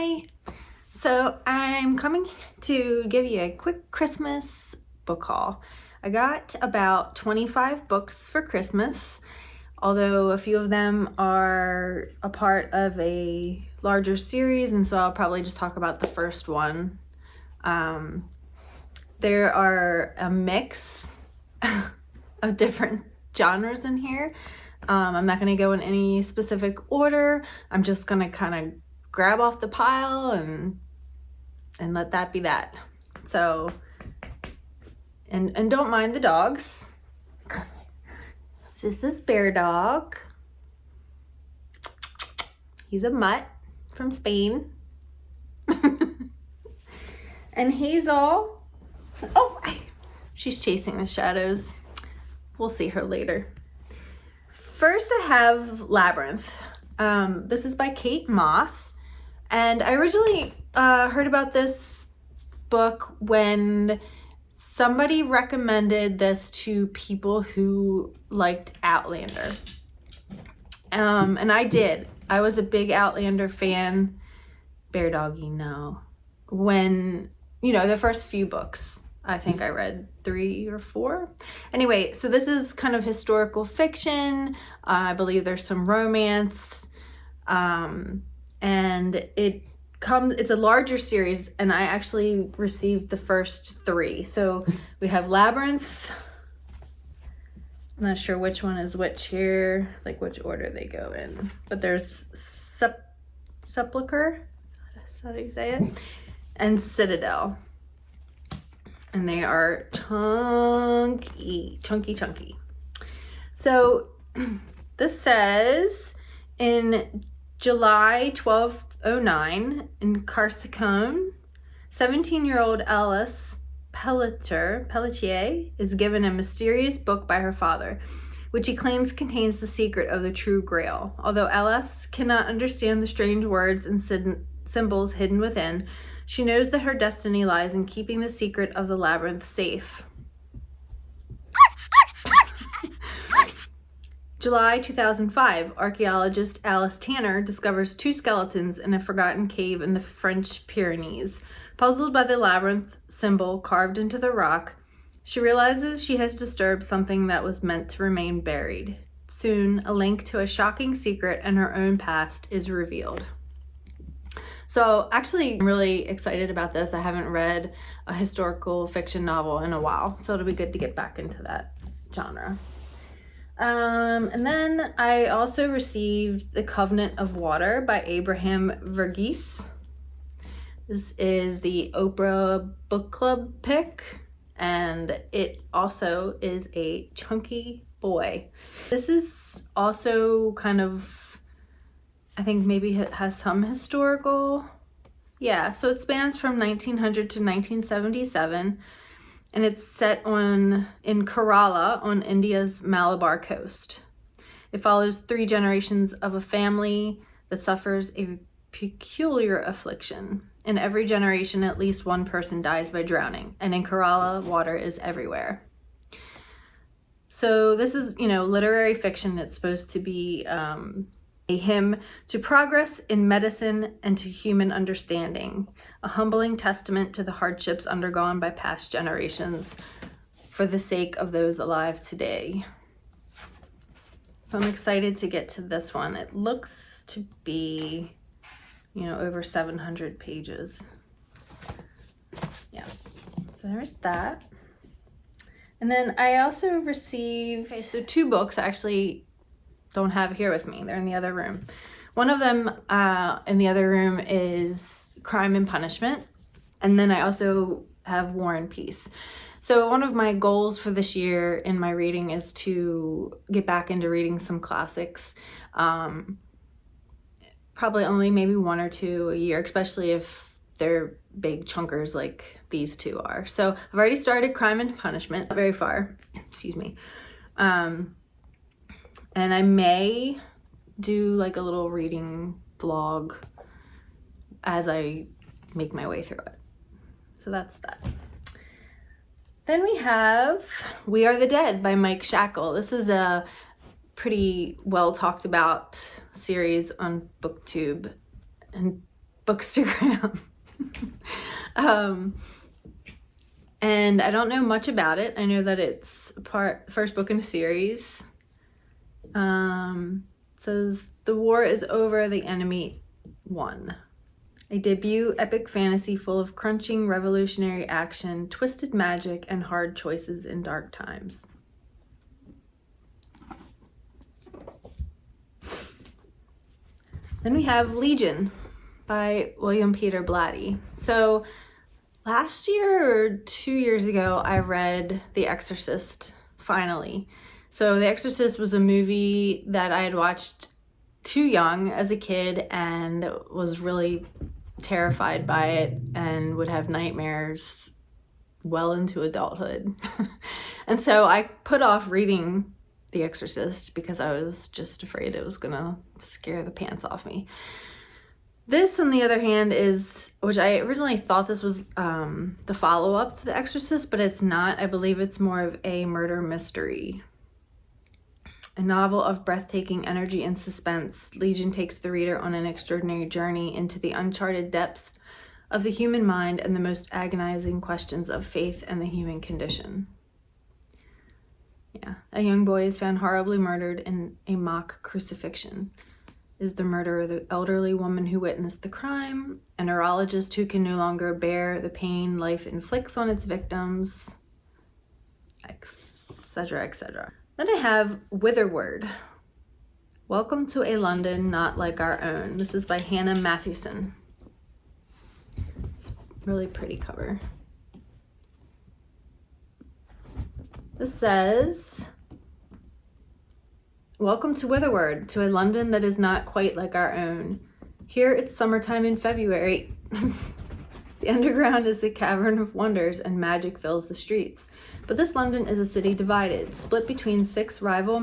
Hi! So I'm coming to give you a quick Christmas book haul. I got about 25 books for Christmas, although a few of them are a part of a larger series, and so I'll probably just talk about the first one. There are a mix of different genres in here. I'm not going to go in any specific order. I'm just going to kind of grab off the pile and let that be that. So, and don't mind the dogs. This is Bear Dog. He's a mutt from Spain. And Hazel. Oh, she's chasing the shadows. We'll see her later. First I have Labyrinth. This is by Kate Moss. And I originally heard about this book when somebody recommended this to people who liked Outlander. And I did. I was a big Outlander fan. Bear Doggy, no. When, the first few books. I think I read 3 or 4. Anyway, so this is kind of historical fiction. I believe there's some romance. And it's a larger series, and I actually received the first 3. So we have Labyrinth. I'm not sure which one is which here, like which order they go in. But there's Sepulchre, that's how you say it, and Citadel. And they are chunky. So this says in July 1209 in Carsicone, 17-year-old Alice Pelletier is given a mysterious book by her father, which he claims contains the secret of the true Grail. Although Alice cannot understand the strange words and symbols hidden within, she knows that her destiny lies in keeping the secret of the labyrinth safe. July 2005, archaeologist Alice Tanner discovers 2 skeletons in a forgotten cave in the French Pyrenees. Puzzled by the labyrinth symbol carved into the rock, she realizes she has disturbed something that was meant to remain buried. Soon, a link to a shocking secret and her own past is revealed. So actually, I'm really excited about this. I haven't read a historical fiction novel in a while, so it'll be good to get back into that genre. And then I also received The Covenant of Water by Abraham Verghese. This is the Oprah Book Club pick, and it also is a chunky boy. This is also kind of, I think maybe it has some historical. Yeah, so it spans from 1900 to 1977. And it's set in Kerala on India's Malabar coast. It follows 3 generations of a family that suffers a peculiar affliction. In every generation, at least one person dies by drowning. And in Kerala, water is everywhere. So this is, literary fiction. It's supposed to be a hymn to progress in medicine and to human understanding, a humbling testament to the hardships undergone by past generations for the sake of those alive today. So I'm excited to get to this one. It looks to be, over 700 pages. Yeah, so there's that. And then I also received, so 2 books actually don't have here with me. They're in the other room. One of them in the other room is Crime and Punishment. And then I also have War and Peace. So one of my goals for this year in my reading is to get back into reading some classics. Probably only maybe 1 or 2 a year, especially if they're big chunkers like these 2 are. So I've already started Crime and Punishment, not very far, excuse me. And I may do like a little reading vlog as I make my way through it. So that's that. Then we have We Are the Dead by Mike Shackle. This is a pretty well talked about series on BookTube. And Bookstagram. And I don't know much about it. I know that it's first book in a series. It says the war is over, the enemy won. A debut epic fantasy full of crunching revolutionary action, twisted magic, and hard choices in dark times. Then we have Legion by William Peter Blatty. So last year or 2 years ago, I read The Exorcist, finally. So The Exorcist was a movie that I had watched too young as a kid and was really terrified by it and would have nightmares well into adulthood. And so I put off reading The Exorcist because I was just afraid it was gonna scare the pants off me. This, on the other hand, is, which I originally thought this was the follow-up to The Exorcist, but it's not. I believe it's more of a murder mystery. A novel of breathtaking energy and suspense, Legion takes the reader on an extraordinary journey into the uncharted depths of the human mind and the most agonizing questions of faith and the human condition. Yeah, a young boy is found horribly murdered in a mock crucifixion. Is the murderer the elderly woman who witnessed the crime, a neurologist who can no longer bear the pain life inflicts on its victims, etc., etc.? Then I have Witherward. Welcome to a London Not Like Our Own. This is by Hannah Mathewson. It's a really pretty cover. This says, welcome to Witherward, to a London that is not quite like our own. Here it's summertime in February. The underground is a cavern of wonders and magic fills the streets. But this London is a city divided, split between 6 rival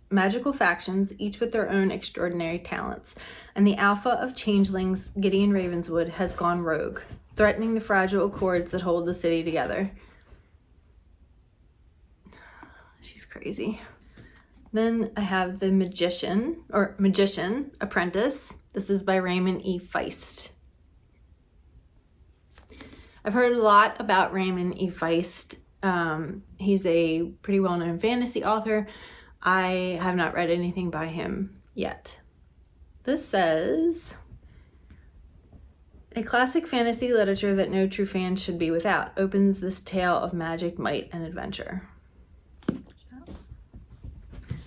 magical factions, each with their own extraordinary talents. And the alpha of changelings, Gideon Ravenswood, has gone rogue, threatening the fragile accords that hold the city together. She's crazy. Then I have The Magician Apprentice. This is by Raymond E. Feist. I've heard a lot about Raymond E. Feist. He's a pretty well-known fantasy author. I have not read anything by him yet. This says, a classic fantasy literature that no true fan should be without opens this tale of magic, might, and adventure.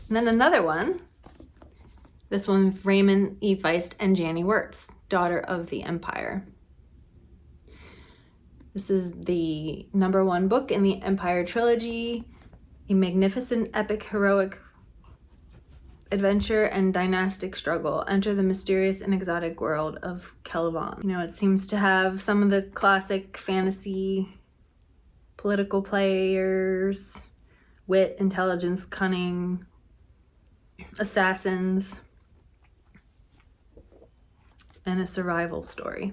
And then another one, this one with Raymond E. Feist and Janny Wirtz, Daughter of the Empire. This is the #1 book in the Empire trilogy, a magnificent, epic, heroic adventure and dynastic struggle. Enter the mysterious and exotic world of Kelvon. You know, it seems to have some of the classic fantasy political players, wit, intelligence, cunning, assassins, and a survival story.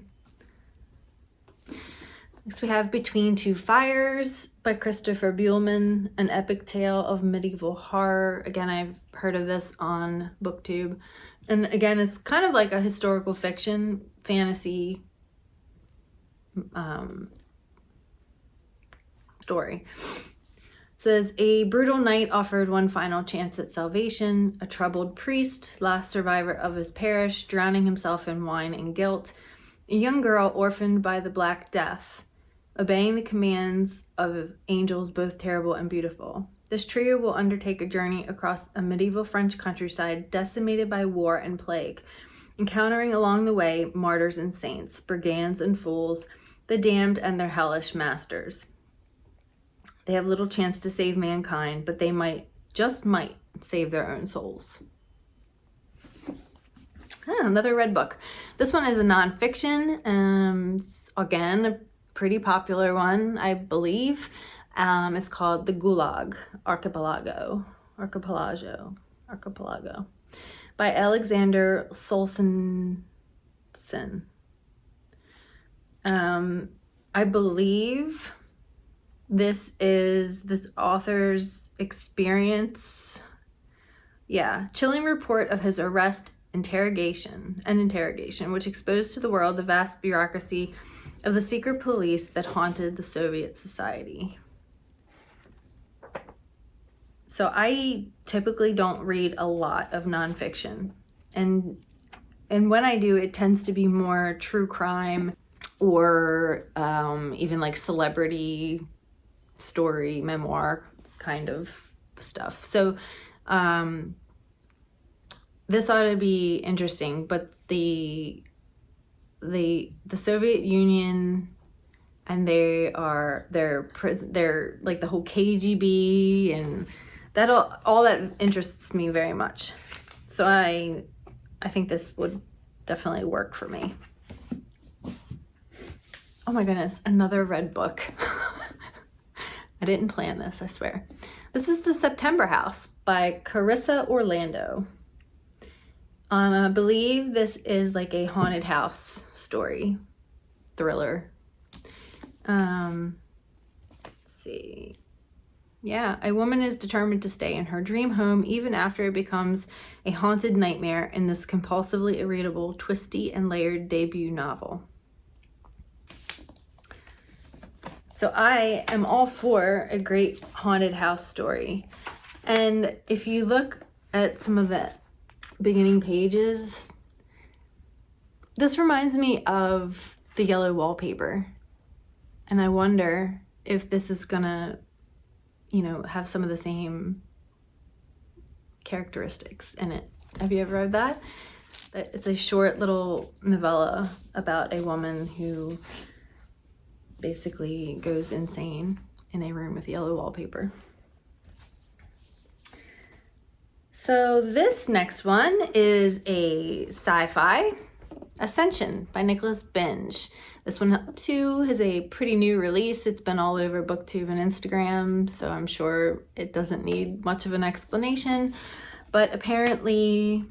Next we have Between Two Fires by Christopher Buehlman, an epic tale of medieval horror. Again, I've heard of this on BookTube. And again, it's kind of like a historical fiction, fantasy story. It says, a brutal knight offered one final chance at salvation. A troubled priest, last survivor of his parish, drowning himself in wine and guilt. A young girl orphaned by the Black Death, obeying the commands of angels both terrible and beautiful. This trio will undertake a journey across a medieval French countryside decimated by war and plague, encountering along the way martyrs and saints, brigands and fools, the damned and their hellish masters. They have little chance to save mankind, but they might, just might, save their own souls. Another red book. This one is a nonfiction. It's, again, a pretty popular one, I believe. It's called The Gulag Archipelago by Alexander Solzhenitsyn. I believe this is this author's experience. Yeah, chilling report of his arrest interrogation, which exposed to the world the vast bureaucracy of the secret police that haunted the Soviet society. So I typically don't read a lot of nonfiction, and when I do, it tends to be more true crime or even like celebrity story, memoir kind of stuff. So this ought to be interesting, but the Soviet Union, and they're like the whole KGB, and that all that interests me very much. So I think this would definitely work for me. Oh my goodness, another red book. I didn't plan this, I swear. This is The September House by Carissa Orlando. I believe this is like a haunted house story, thriller. Let's see. Yeah, a woman is determined to stay in her dream home even after it becomes a haunted nightmare in this compulsively irritable, twisty, and layered debut novel. So I am all for a great haunted house story. And if you look at some of the beginning pages, this reminds me of the yellow wallpaper. And I wonder if this is gonna, have some of the same characteristics in it. Have you ever read that? It's a short little novella about a woman who basically goes insane in a room with yellow wallpaper. So this next one is a sci-fi, Ascension by Nicholas Binge. This one too is a pretty new release. It's been all over BookTube and Instagram, so I'm sure it doesn't need much of an explanation. But apparently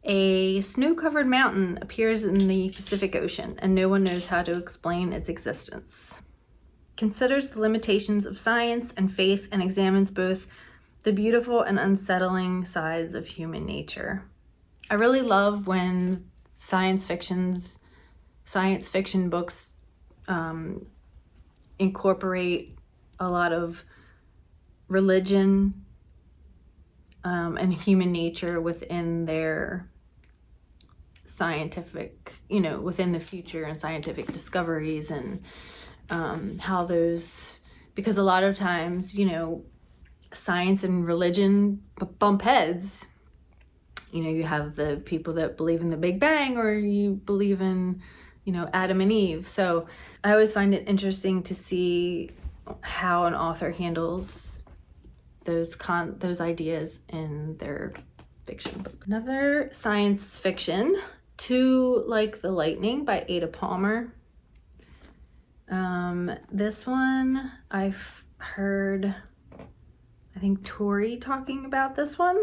a snow-covered mountain appears in the Pacific Ocean, and no one knows how to explain its existence. Considers the limitations of science and faith and examines both the beautiful and unsettling sides of human nature. I really love when science fiction books incorporate a lot of religion and human nature within their scientific, within the future and scientific discoveries, and how those, because a lot of times, science and religion bump heads. You have the people that believe in the Big Bang, or you believe in, Adam and Eve. So I always find it interesting to see how an author handles those ideas in their fiction book. Another science fiction, Like the Lightning by Ada Palmer. This one I've heard, I think Tori talking about this one.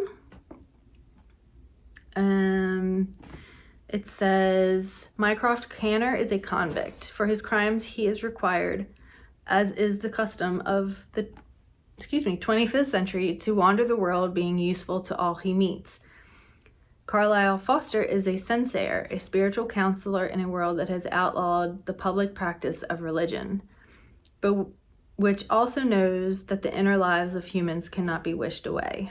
It says, Mycroft Canner is a convict. For his crimes, he is required, as is the custom of the 25th century, to wander the world, being useful to all he meets. Carlyle Foster is a censor, a spiritual counselor in a world that has outlawed the public practice of religion, but which also knows that the inner lives of humans cannot be wished away.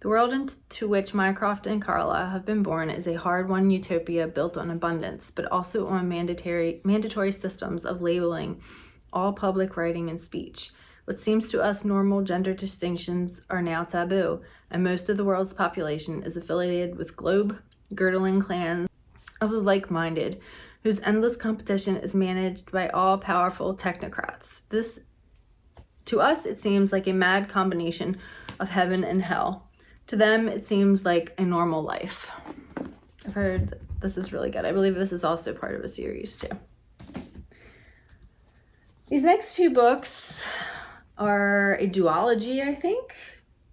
The world into which Mycroft and Carlyle have been born is a hard-won utopia built on abundance, but also on mandatory systems of labeling all public writing and speech. What seems to us normal gender distinctions are now taboo, and most of the world's population is affiliated with globe-girdling clans of the like-minded, whose endless competition is managed by all-powerful technocrats. This, to us, it seems like a mad combination of heaven and hell. To them, it seems like a normal life. I've heard this is really good. I believe this is also part of a series too. These next two books are a duology, I think,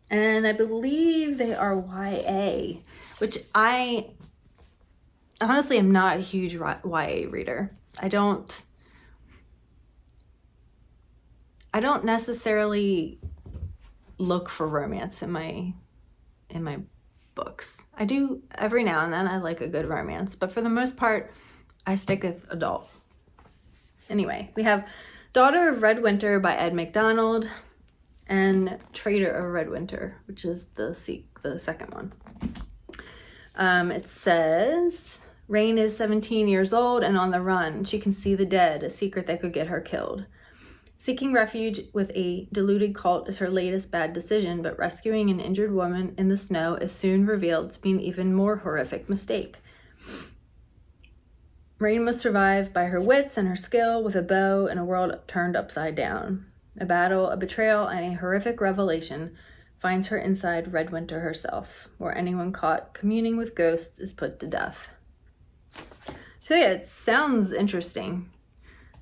and I believe they are YA, which I honestly am not a huge YA reader. I don't necessarily look for romance in my books. I do, every now and then, I like a good romance, but for the most part, I stick with adult. Anyway, we have Daughter of Red Winter by Ed McDonald and Traitor of Red Winter, which is the second one. It says, Rain is 17 years old and on the run. She can see the dead, a secret that could get her killed. Seeking refuge with a deluded cult is her latest bad decision, but rescuing an injured woman in the snow is soon revealed to be an even more horrific mistake. Rain must survive by her wits and her skill with a bow in a world turned upside down. A battle, a betrayal, and a horrific revelation finds her inside Red Winter herself, where anyone caught communing with ghosts is put to death. So yeah, it sounds interesting.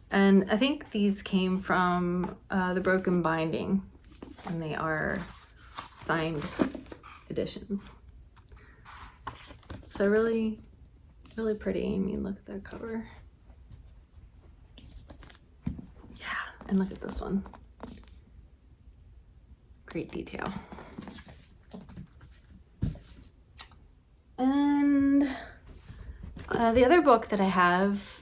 And I think these came from the Broken Binding, and they are signed editions. So really, really pretty. I mean, look at their cover. Yeah, and look at this one. Great detail. And the other book that I have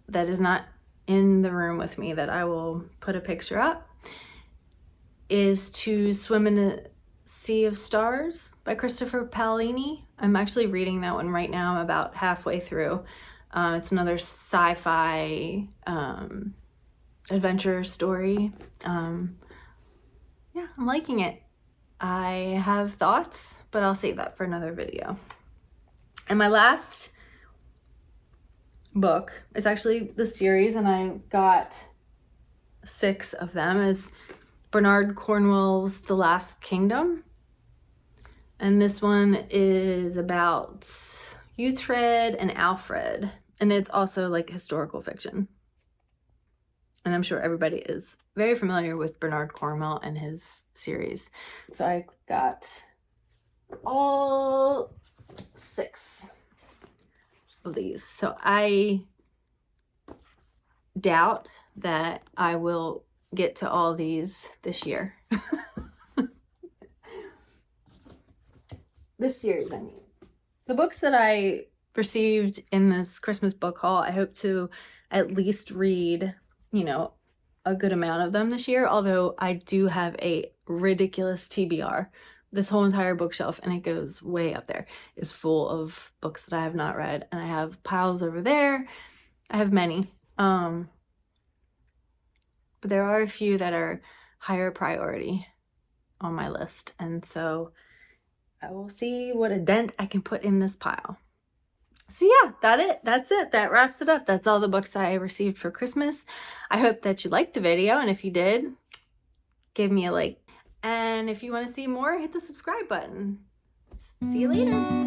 that is not in the room with me that I will put a picture up is To Swim in a Sea of Stars by Christopher Paolini. I'm actually reading that one right now. I'm about halfway through. It's another sci-fi adventure story. Yeah, I'm liking it. I have thoughts, but I'll save that for another video. And my last book is actually the series, and I got 6 of them, is Bernard Cornwell's The Last Kingdom. And this one is about Uhtred and Alfred, and it's also like historical fiction. And I'm sure everybody is very familiar with Bernard Cornwell and his series. So I got all 6 of these. So I doubt that I will get to all these this year. This series, I mean. The books that I received in this Christmas book haul, I hope to at least read, you know, a good amount of them this year, although I do have a ridiculous TBR. This whole entire bookshelf, and it goes way up there, is full of books that I have not read, and I have piles over there. I have many, but there are a few that are higher priority on my list, and so I will see what a dent I can put in this pile. So yeah, that's it. That wraps it up. That's all the books I received for Christmas. I hope that you liked the video, and if you did, give me a like. And if you want to see more, hit the subscribe button. See you later.